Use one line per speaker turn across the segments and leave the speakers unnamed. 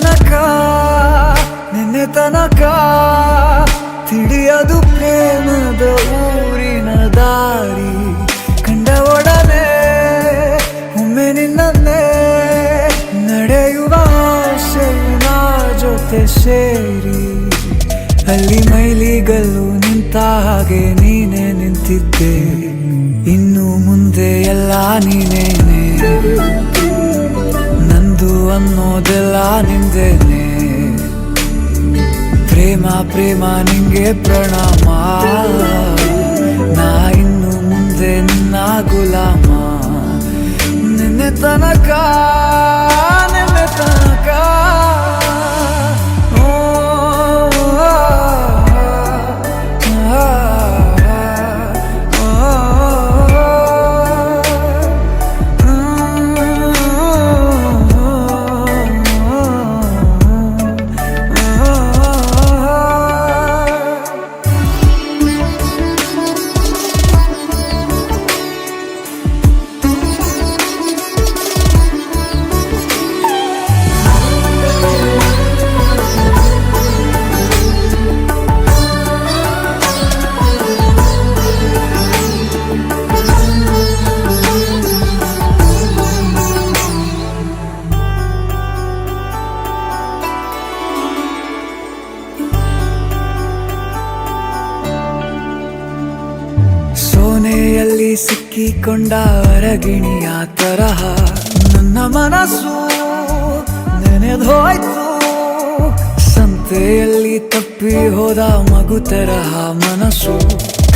ತನಕ ನಿನ್ನೆ ತನಕ ತಿಳಿಯದು ಪ್ರೇಮದ ಊರಿನ ದಾರಿ ಕಂಡ ಒಡನೆ ಒಮ್ಮೆ ನಿನ್ನೇ ನಡೆಯುವ ಆಸೆಯ ಜೊತೆ ಸೇರಿ ಅಲ್ಲಿ ಮೈಲಿಗಲ್ಲು ನಿಂತ ಹಾಗೆ ನೀನೆ ನಿಂತಿದ್ದೆ ಇನ್ನು ಮುಂದೆ ಎಲ್ಲ ನೀನೇನೆ ನಂದು ಅನ್ನೋದೆಲ್ಲ ನಿಂದೇನೆ ಪ್ರೇಮ ಪ್ರೇಮ ನಿಂಗೆ ಪ್ರಣಾಮ ನಾ ಇನ್ನು ಮುಂದೆ ನಿನ್ನ ಗುಲಾಮ ನಿನ್ನೆ ತನಕ ನಿನ್ನೆ ತನಕ ಸೋನೆಯಲ್ಲಿ ಸಿಕ್ಕಿಕೊಂಡ ಅರಗಿಣಿಯ ತರಹ ನನ್ನ ಮನಸ್ಸು ನೆನೆದೋಯ್ತು ಸಂತೆಯಲ್ಲಿ ತಪ್ಪಿ ಹೋದ ಮಗು ತರಹ ಮನಸ್ಸು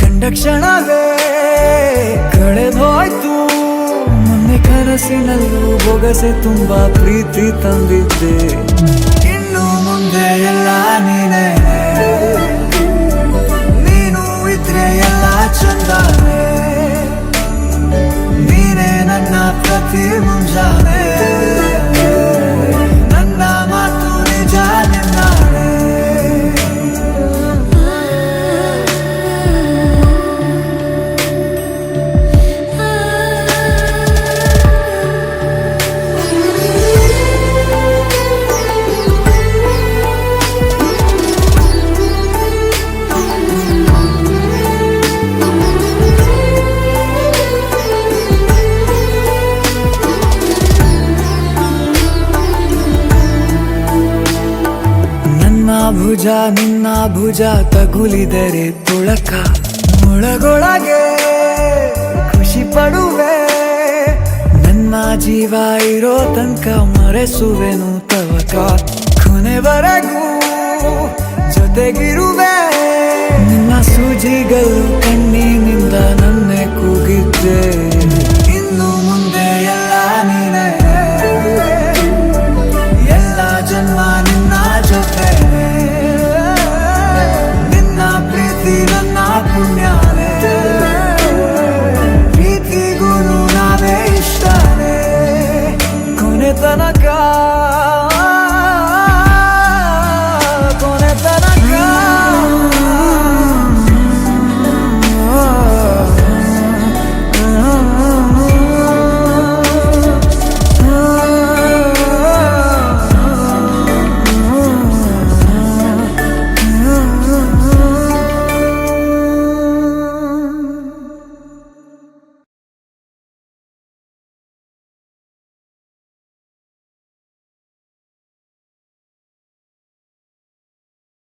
ಕಂಡ ಕ್ಷಣವೇ ಕಳೆದೋಯ್ತು ಮೊನ್ನೆ ಕನಸಿನಲ್ಲೂ ಬೊಗಸೆ ತುಂಬಾ ಪ್ರೀತಿ ತಂದಿದ್ದೆ ಇನ್ನು ಮುಂದೆ ಎಲ್ಲ ನೀನೇ ಎಲ್ಲ ಚಂದಾನೆ ನೀನೇ ನನ್ನ ಪ್ರತಿ ಮುಂಜಾನೆ ನನ್ನ ಮಾತು ನಿಜ ನಿನ್ನಾಳೆ ಭುಜ ನಿನ್ನ ಭುಜ ತಗುಲಿದರೆ ತುಳಕ ಒಳಗೊಳಗೆ ಖುಷಿ ಪಡುವೆ ನನ್ನ ಜೀವ ಇರೋ ತನಕ ಮರೆಸುವೆನು ತವಕ ಕೊನೆವರೆಗೂ ಜೊತೆಗಿರುವೆ ನಿನ್ನ ಸೂಜಿಗಳು ಕಣ್ಣಿನಿಂದ ನನ್ನೆ ಕೂಗಿದ್ದೆ